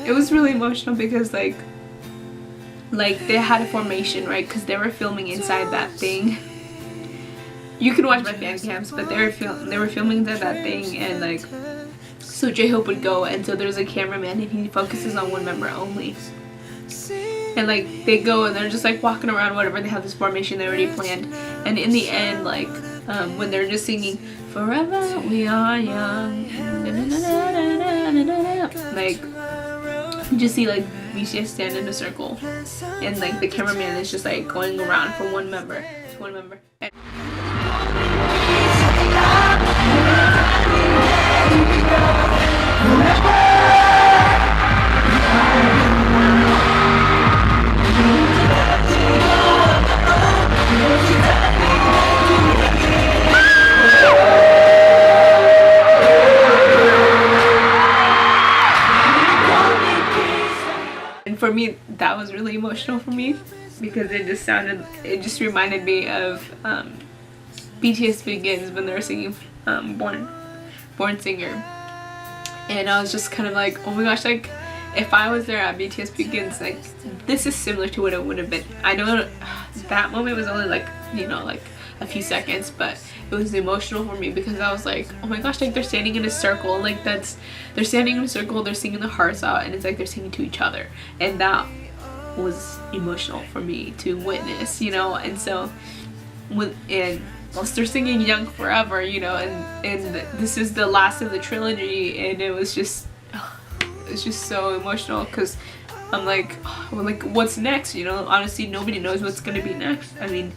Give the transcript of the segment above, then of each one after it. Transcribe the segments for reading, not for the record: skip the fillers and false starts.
it was really emotional because like they had a formation, right? Because they were filming inside that thing. You can watch my fan cams, but they were filming inside that thing, and like, so J-Hope would go, and so there's a cameraman and he focuses on one member only. And like they go and they're just like walking around, whatever, they have this formation they already planned, and in the end, like when they're just singing "Forever We Are Young," like you just see like BTS stand in a circle, and like the cameraman is just like going around from one member to one member. And for me, that was really emotional for me because it just reminded me of BTS Begins when they were singing Born Singer, and I was just kind of like, oh my gosh, like if I was there at BTS Begins, like this is similar to what it would have been. I know that moment was only like, you know, like a few seconds, but it was emotional for me because I was like, oh my gosh, like they're standing in a circle, like they're standing in a circle, they're singing their hearts out, and it's like they're singing to each other, and that was emotional for me to witness, you know. And so plus they're singing Young Forever, you know, and this is the last of the trilogy, and it was just so emotional because I'm like, oh, well, like what's next, you know? Honestly, nobody knows what's gonna be next. I mean,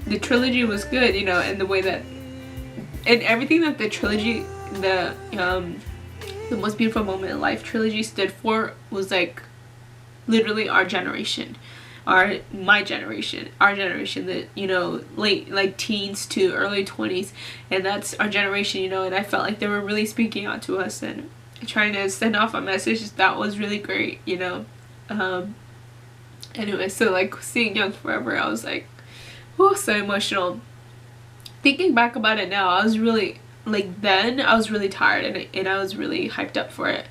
the trilogy was good, you know, and the way that and everything that the trilogy, the Most Beautiful Moment in Life trilogy stood for was like literally our generation. My generation, our generation, that, you know, late like teens to early 20s, and that's our generation, you know. And I felt like they were really speaking out to us and trying to send off a message that was really great, you know. Anyway, so like seeing Young Forever, I was like, oh, so emotional. Thinking back about it now, I was really like, then I was really tired and I was really hyped up for it,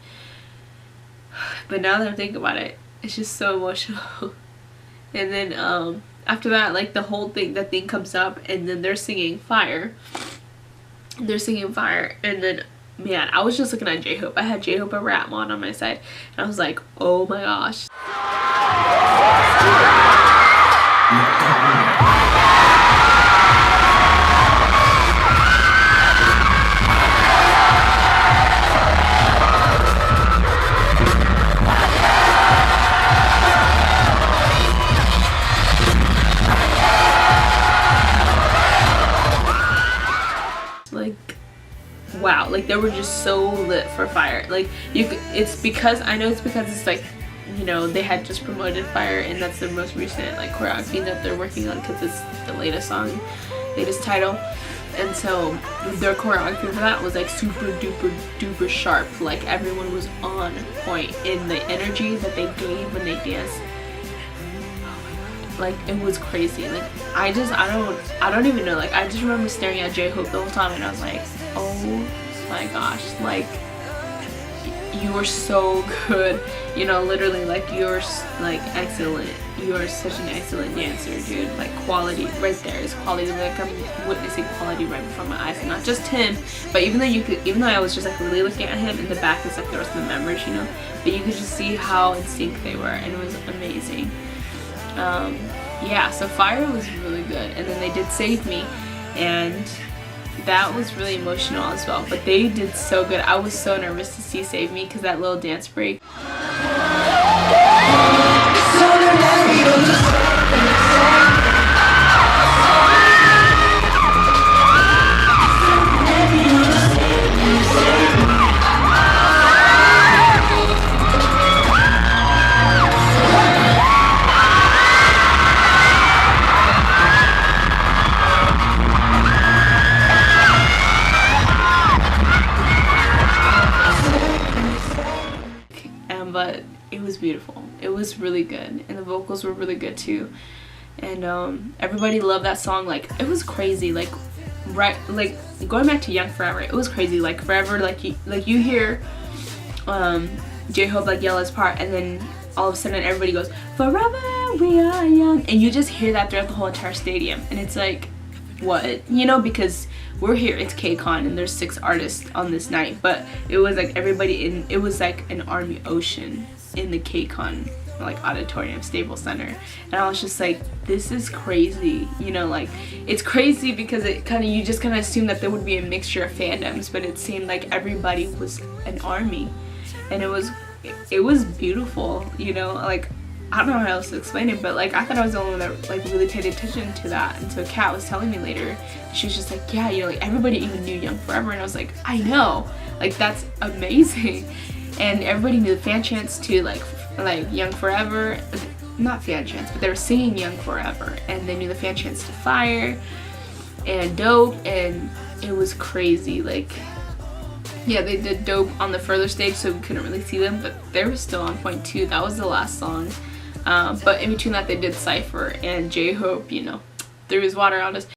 but now that I'm thinking about it, it's just so emotional. And then after that, like the whole thing, the thing comes up, and then they're singing Fire. And then, man, I was just looking at J-Hope. I had J-Hope and Rap Mod on my side, and I was like, oh my gosh. Wow, like they were just so lit for Fire. Like it's because it's like, you know, they had just promoted Fire, and that's the most recent like choreography that they're working on because it's the latest song, latest title. And so their choreography for that was like super duper duper sharp. Like everyone was on point in the energy that they gave when they danced. Like it was crazy. Like I don't even know. Like I just remember staring at J-Hope the whole time, and I was like, oh my gosh, like you were so good, you know, literally, like you're like excellent. You are such an excellent dancer, dude. Like quality right there is quality. Like I'm witnessing quality right before my eyes, and not just him, but even though I was just like really looking at him, in the back is like the rest of the members, you know, but you could just see how in sync they were, and it was amazing. Yeah, so Fire was really good, and then they did Save Me, and that was really emotional as well, but they did so good. I was so nervous to see Save Me because that little dance break. But it was beautiful. It was really good, and the vocals were really good too, and everybody loved that song. Like it was crazy. Like right, like going back to Young Forever, it was crazy. Like Forever, like you hear J-Hope like yell his part, and then all of a sudden everybody goes, "Forever we are young," and you just hear that throughout the whole entire stadium, and it's like, what? You know, because we're here, it's KCON, and there's 6 artists on this night, but it was like everybody in, it was like an army ocean in the KCON like auditorium, Staples Center, and I was just like, this is crazy, you know, like it's crazy because it kind of, you just kind of assume that there would be a mixture of fandoms, but it seemed like everybody was an army, and it was beautiful, you know, like I don't know how else to explain it, but like I thought I was the only one that like really paid attention to that. And so Kat was telling me later, she was just like, yeah, you know, like everybody even knew Young Forever, and I was like, I know, like that's amazing. And everybody knew the fan chants to like Young Forever, not fan chants, but they were singing Young Forever, and they knew the fan chants to Fire and Dope, and it was crazy. Like, yeah, they did Dope on the further stage, so we couldn't really see them, but they were still on point too. That was the last song. But in between that, they did Cypher, and J-Hope, you know, threw his water on us.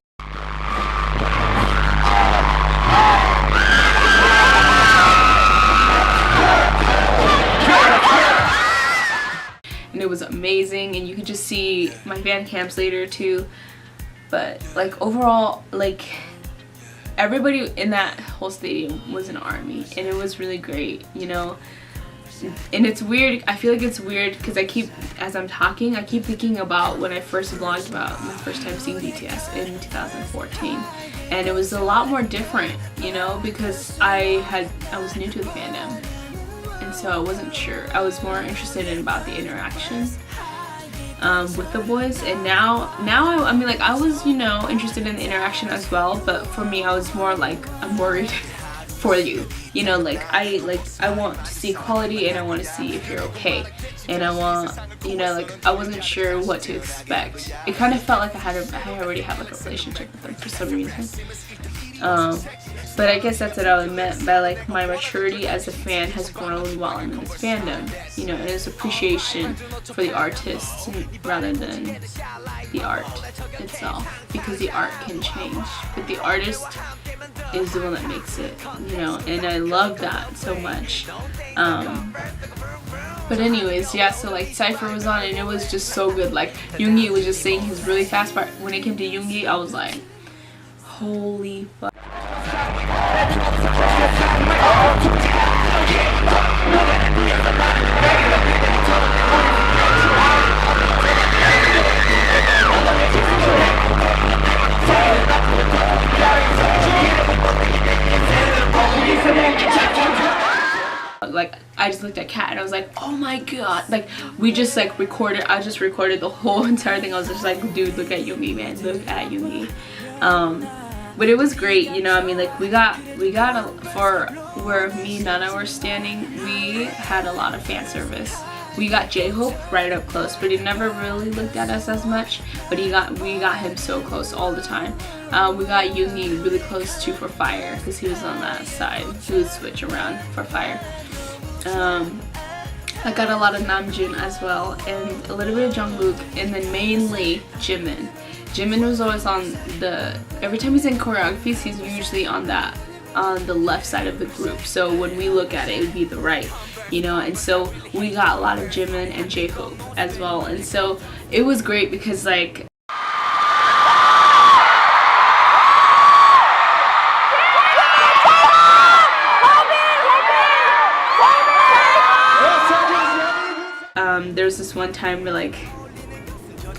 And it was amazing, and you could just see my fan cams later too. But like overall, like everybody in that whole stadium was an army, and it was really great, you know. And it's weird, I feel like it's weird because as I'm talking, I keep thinking about when I first vlogged about my first time seeing BTS in 2014, and it was a lot more different, you know, because I was new to the fandom, and so I wasn't sure. I was more interested in about the interaction with the boys, and now I mean, like I was, you know, interested in the interaction as well, but for me I was more like, I'm worried for you, you know, like I want to see quality, and I want to see if you're okay, and I want, you know, like I wasn't sure what to expect. It kind of felt like I already had like a relationship with them for some reason. But I guess that's what I meant by like my maturity as a fan has grown while I'm in this fandom, you know, and it's appreciation for the artists rather than the art itself, because the art can change, but the artist is the one that makes it, you know, and I love that so much. But anyways, yeah, so like Cypher was on, and it was just so good. Like Yoongi was just saying his really fast part. When it came to Yoongi, I was like, holy fuck. Like I just looked at Kat and I was like, oh my god, like we just like recorded, I just recorded the whole entire thing. I was just like, dude, look at Yoongi, man, look at Yoongi. But it was great, you know. I mean, like we got for where me and Nana were standing, we had a lot of fan service. We got J-Hope right up close, but he never really looked at us as much, but we got him so close all the time. We got Yoongi really close too for Fire, because he was on that side. He would switch around for Fire. I got a lot of Namjoon as well, and a little bit of Jungkook, and then mainly Jimin. Jimin was always on the, every time he's in choreographies, he's usually on the left side of the group. So when we look at it, it would be the right, you know. And so we got a lot of Jimin and J-Hope as well. And so it was great because like, there was this one time where like,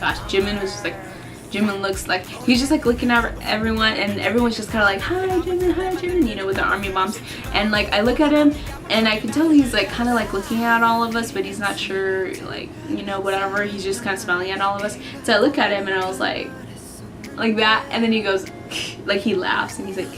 gosh, Jimin was just like, Jimin looks like, he's just like looking at everyone, and everyone's just kind of like, hi Jimin, you know, with their army moms. And like I look at him and I can tell he's like kind of like looking at all of us, but he's not sure, like, you know, whatever, he's just kind of smiling at all of us. So I look at him and I was like that, and then he goes like, he laughs and he's like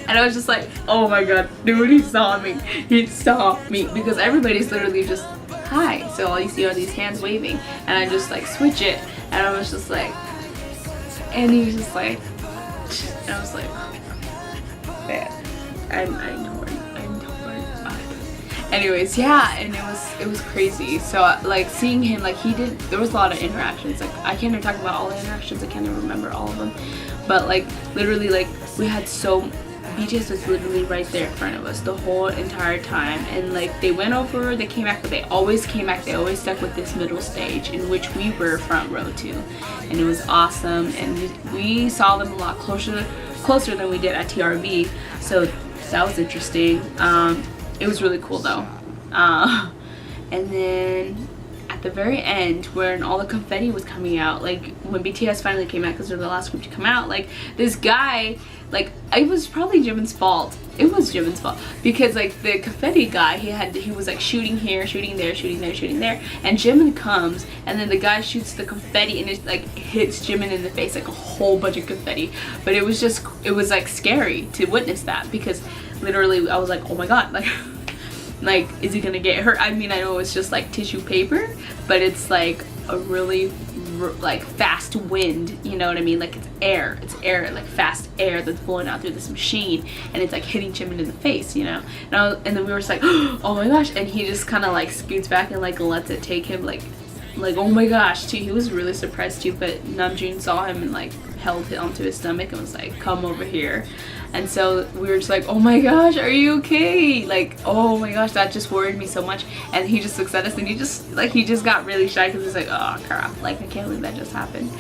and I was just like, oh my god, dude, he saw me, because everybody's literally just hi, so all you see are these hands waving, and I just like switch it, and I was just like, and he was just like, and I was like, man, I'm torn. Anyways, yeah, and it was crazy. So like seeing him, like there was a lot of interactions. Like I can't even talk about all the interactions. I can't even remember all of them. But like literally, like we had so BTS was literally right there in front of us the whole entire time, and like they went over, they came back, but they always came back, they always stuck with this middle stage in which we were front row to, and it was awesome. And we saw them a lot closer than we did at TRV, so that was interesting. It was really cool though. And then at the very end, when all the confetti was coming out, like when BTS finally came out, because they're the last group to come out, like this guy, like it was probably Jimin's fault. It was Jimin's fault, because like the confetti guy, he was like shooting here, shooting there, shooting there, shooting there, and Jimin comes, and then the guy shoots the confetti, and it like hits Jimin in the face, like a whole bunch of confetti. But it was like scary to witness that, because literally I was like, oh my god, like is he gonna get hurt? I mean, I know it's just like tissue paper, but it's like a really like fast wind, you know what I mean? Like it's air, like fast air that's blowing out through this machine, and it's like hitting Jimin in the face, you know? And then we were just like, oh my gosh, and he just kind of like scoots back and like lets it take him, like oh my gosh too. He was really surprised too, but Namjoon saw him and like held it onto his stomach and was like, come over here. And so we were just like, oh my gosh, are you okay? Like, oh my gosh, that just worried me so much. And he just looks at us and he just got really shy, because he's like, oh crap, like I can't believe that just happened.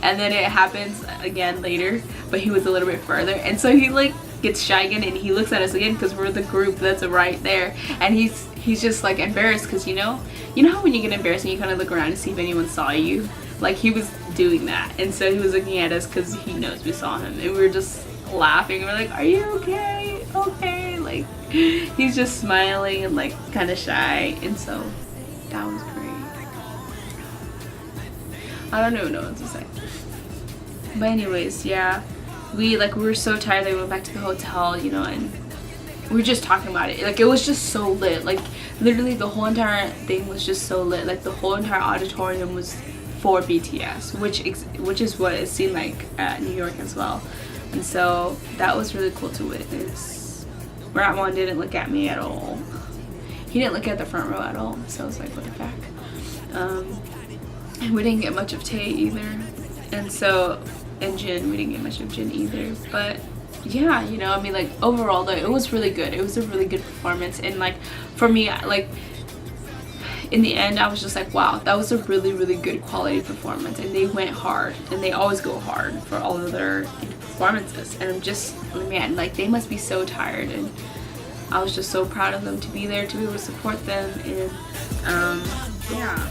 And then it happens again later, but he was a little bit further, and so he like gets shy again, and he looks at us again, because we're the group that's right there, and he's just like embarrassed, because you know how when you get embarrassed and you kind of look around to see if anyone saw you, like he was doing that. And so he was looking at us because he knows we saw him, and we were just laughing. We're like, are you okay? Okay. Like he's just smiling and like kind of shy, and so that was great. I don't even know what to say. But anyways, yeah, we were so tired that we went back to the hotel, you know, and we were just talking about it. Like it was just so lit. Like literally the whole entire thing was just so lit. Like the whole entire auditorium was for BTS, which is what it seemed like at New York as well. And so that was really cool to witness. Ratwon didn't look at me at all. He didn't look at the front row at all, so I was like, what the heck. And we didn't get much of Tae either, and Jin, we didn't get much of Jin either. But yeah, you know, I mean, like overall though, it was really good. It was a really good performance, and like for me, like in the end, I was just like, wow, that was a really, really good quality performance. And they went hard, and they always go hard for all of their performances. And I'm just, man, like they must be so tired, and I was just so proud of them to be there, to be able to support them. And yeah.